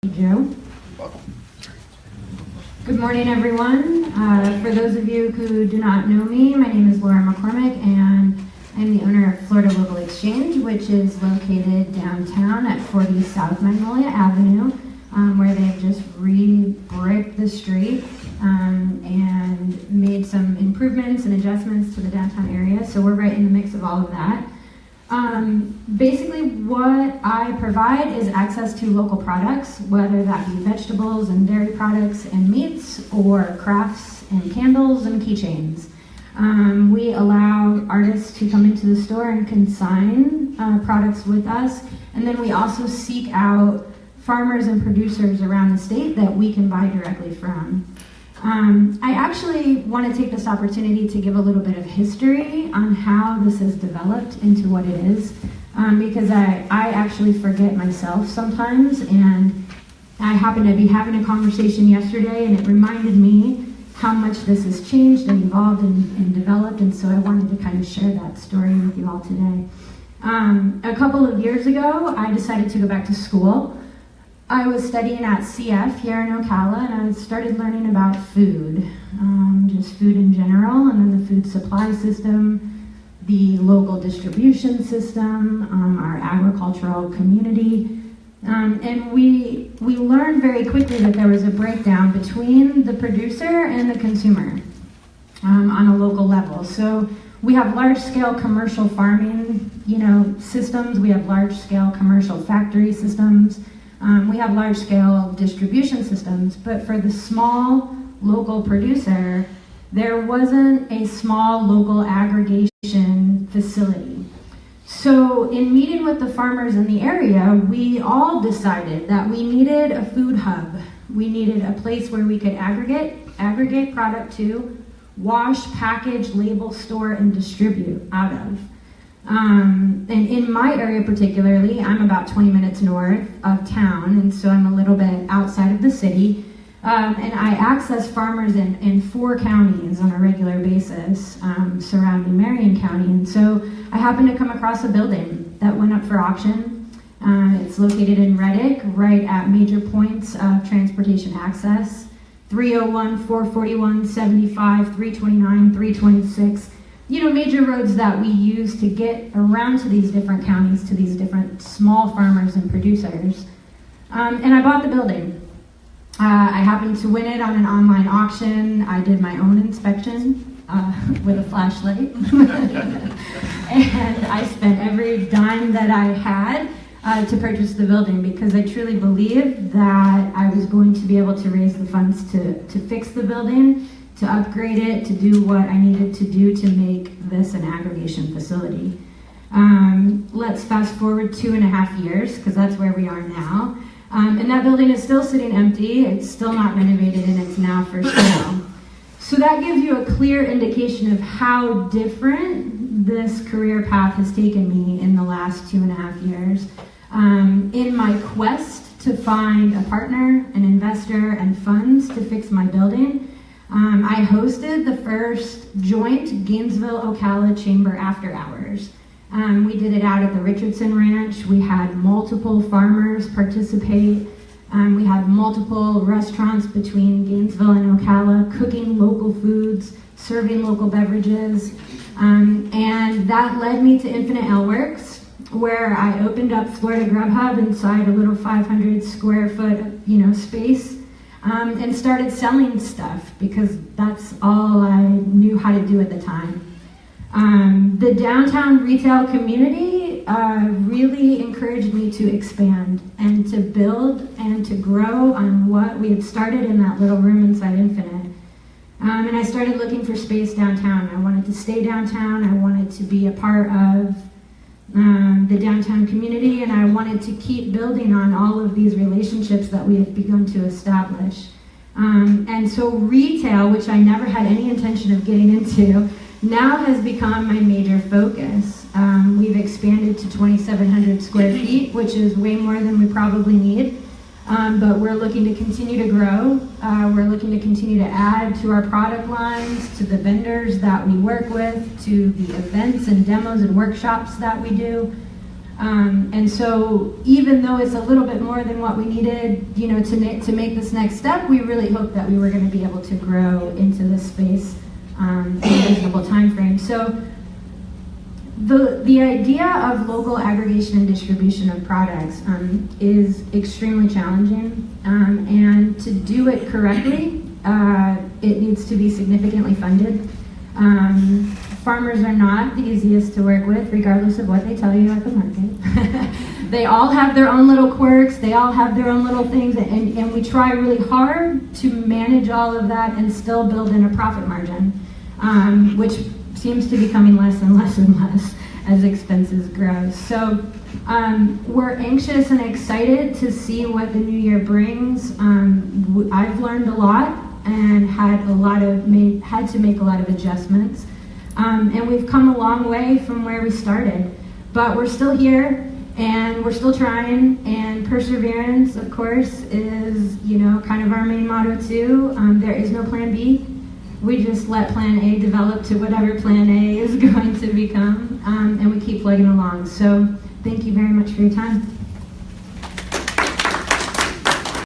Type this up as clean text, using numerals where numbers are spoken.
Joe. Good morning, everyone. For those of you who do not know me, my name is Laura McCormick, and I'm the owner of Florida Local Exchange, which is located downtown at 40 South Magnolia Avenue, where they've just re-bricked the street and made some improvements and adjustments to the downtown area. So we're right in the mix of all of that. Basically what I provide is access to local products, whether that be vegetables and dairy products and meats, or crafts and candles and keychains. We allow artists to come into the store and consign products with us, and then we also seek out farmers and producers around the state that we can buy directly from. I actually want to take this opportunity to give a little bit of history on how this has developed into what it is, because I actually forget myself sometimes, and I happened to be having a conversation yesterday and it reminded me how much this has changed and evolved and developed, and so I wanted to kind of share that story with you all today. A couple of years ago, I decided to go back to school. I was studying at CF here in Ocala, and I started learning about food, just food in general, and then the food supply system, the local distribution system, our agricultural community, and we learned very quickly that there was a breakdown between the producer and the consumer on a local level. So we have large-scale commercial farming, systems. We have large-scale commercial factory systems. We have large-scale distribution systems, but for the small local producer, there wasn't a small local aggregation facility. So in meeting with the farmers in the area, we all decided that we needed a food hub. We needed a place where we could aggregate product to, wash, package, label, store, and distribute out of. And in my area particularly, I'm about 20 minutes north of town, and so I'm a little bit outside of the city. And I access farmers in 4 counties on a regular basis surrounding Marion County. And so I happened to come across a building that went up for auction. It's located in Reddick, right at major points of transportation access: 301, 441, 75, 329, 326. Major roads that we use to get around to these different counties, to these different small farmers and producers. And I bought the building. I happened to win it on an online auction. I did my own inspection with a flashlight. And I spent every dime that I had to purchase the building, because I truly believed that I was going to be able to raise the funds to fix the building, to upgrade it, to do what I needed to do to make this an aggregation facility. Let's fast forward 2.5 years, because that's where we are now. And that building is still sitting empty. It's still not renovated, and it's now for sale. So that gives you a clear indication of how different this career path has taken me in the last 2.5 years. In my quest to find a partner, an investor, and funds to fix my building, I hosted the first joint Gainesville-Ocala Chamber After Hours. We did it out at the Richardson Ranch. We had multiple farmers participate. We had multiple restaurants between Gainesville and Ocala cooking local foods, serving local beverages. And that led me to Infinite Ale Works, where I opened up Florida Grubhub inside a little 500 square foot, space. And started selling stuff, because that's all I knew how to do at the time. The downtown retail community really encouraged me to expand and to build and to grow on what we had started in that little room inside Infinite. And I started looking for space downtown. I wanted to stay downtown. I wanted to be a part of the downtown community, and I wanted to keep building on all of these relationships that we have begun to establish. And so retail, which I never had any intention of getting into, now has become my major focus. We've expanded to 2,700 square feet, which is way more than we probably need. But we're looking to continue to grow. We're looking to continue to add to our product lines, to the vendors that we work with, to the events and demos and workshops that we do. And so even though it's a little bit more than what we needed, you know, to make this next step, we really hoped that we were going to be able to grow into this space in a reasonable time frame. So the idea of local aggregation and distribution of products is extremely challenging, and to do it correctly, it needs to be significantly funded. Farmers are not the easiest to work with, regardless of what they tell you at the market. They all have their own little quirks, they all have their own little things, and we try really hard to manage all of that and still build in a profit margin, which seems to be becoming less and less and less as expenses grow. So we're anxious and excited to see what the new year brings. I've learned a lot and had to make a lot of adjustments. And we've come a long way from where we started, but we're still here and we're still trying, and perseverance, of course, is, you know, kind of our main motto too. There is no plan B. We just let plan A develop to whatever plan A is going to become, and we keep plugging along. So thank you very much for your time.